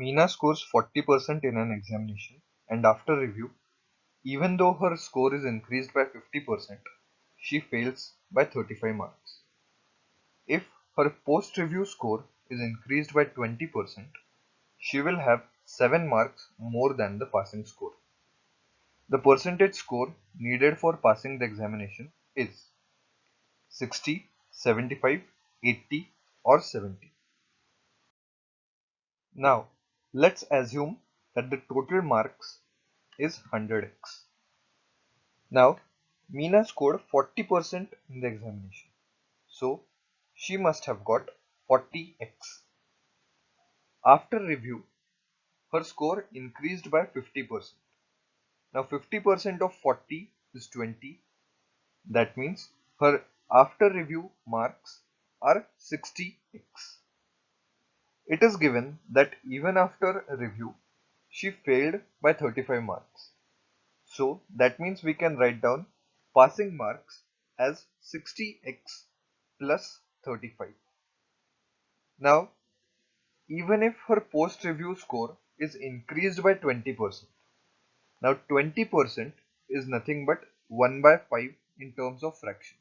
Meena scores 40% in an examination, and after review, even though her score is increased by 50%, she fails by 35 marks. If her post-review score is increased by 20%, she will have 7 marks more than the passing score. The percentage score needed for passing the examination is 60, 75, 80 or 70. Now, let's assume that the total marks is 100x. Now, Meena scored 40% in the examination. So, she must have got 40x. After review, her score increased by 50%. Now, 50% of 40 is 20. That means her after review marks are 60x. It is given that even after review, she failed by 35 marks. So that means we can write down passing marks as 60x plus 35. Now, even if her post-review score is increased by 20%, now 20% is nothing but 1 by 5 in terms of fraction.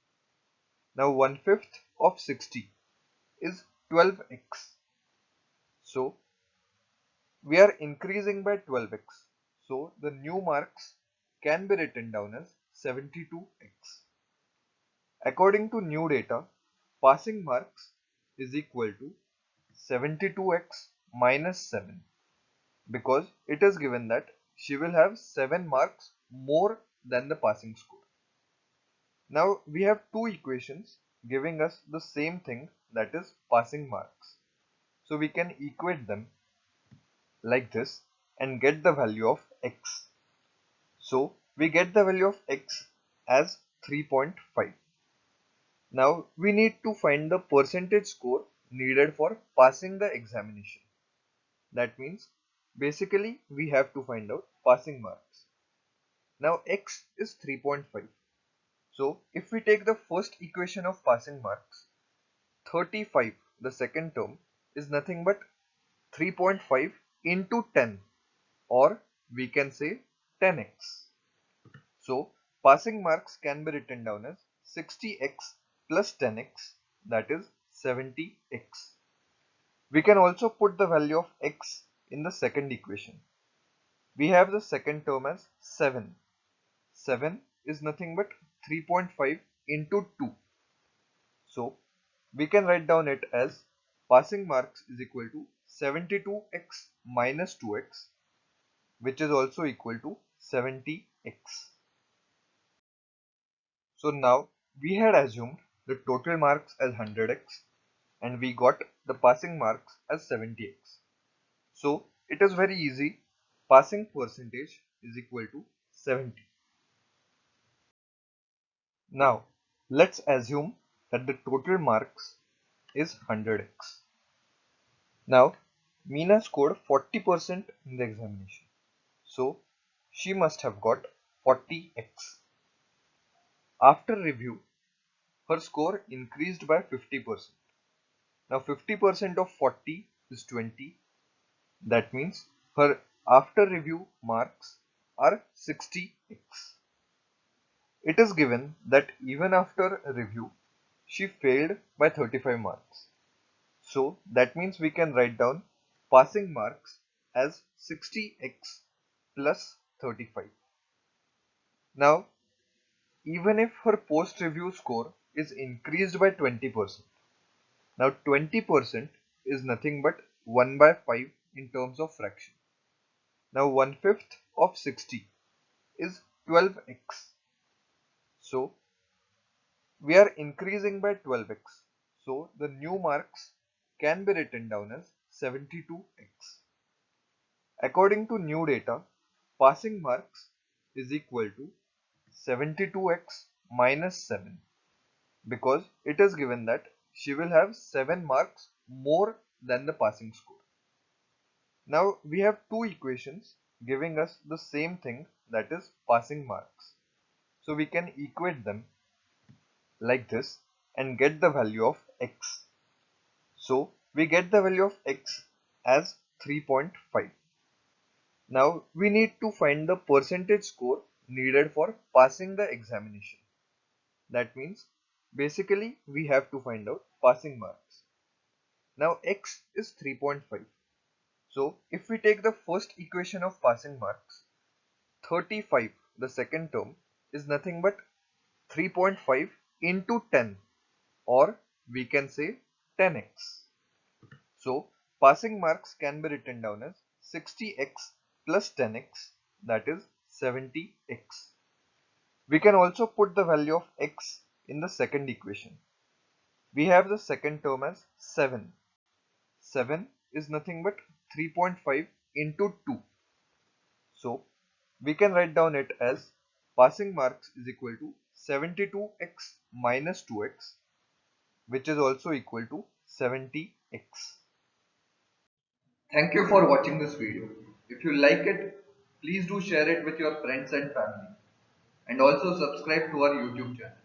Now 1/5 of 60 is 12x. So we are increasing by 12x. So the new marks can be written down as 72x. According to new data, passing marks is equal to 72x minus 7, because it is given that she will have 7 marks more than the passing score. Now we have two equations giving us the same thing, that is passing marks. So we can equate them like this and get the value of x. So we get the value of x as 3.5. Now we need to find the percentage score needed for passing the examination. That means basically we have to find out passing marks. Now x is 3.5. So if we take the first equation of passing marks, 35, the second term, is nothing but 3.5 into 10, or we can say 10x. So passing marks can be written down as 60x plus 10x, that is 70x. We can also put the value of x in the second equation. We have the second term as 7. 7 is nothing but 3.5 into 2. So we can write down it as passing marks is equal to 72x minus 2x, which is also equal to 70x. So now we had assumed the total marks as 100x and we got the passing marks as 70x. So it is very easy. Passing percentage is equal to 70. Now let's assume that the total marks is 100x. Now Meena scored 40% in the examination. So she must have got 40x. After review, her score increased by 50%. Now 50% of 40 is 20. That means her after review marks are 60x. It is given that even after review, she failed by 35 marks. So that means we can write down passing marks as 60x plus 35. Now, even if her post-review score is increased by 20%, now 20% is nothing but 1 by 5 in terms of fraction. Now 1/5 of 60 is 12x. So we are increasing by 12x. So the new marks can be written down as 72x. According to new data, passing marks is equal to 72x minus 7, because it is given that she will have 7 marks more than the passing score. Now we have two equations giving us the same thing, that is passing marks. So we can equate them like this and get the value of x. So we get the value of x as 3.5. Now we need to find the percentage score needed for passing the examination. That means basically we have to find out passing marks. Now x is 3.5. So if we take the first equation of passing marks, 35, the second term, is nothing but 3.5 into 10, or we can say 10x. So passing marks can be written down as 60x plus 10x, that is 70x. We can also put the value of x in the second equation. We have the second term as 7. 7 is nothing but 3.5 into 2. So we can write down it as passing marks is equal to 72x minus 2x, which is also equal to 70x. Thank you for watching this video. If you like it, please do share it with your friends and family, and also subscribe to our YouTube channel.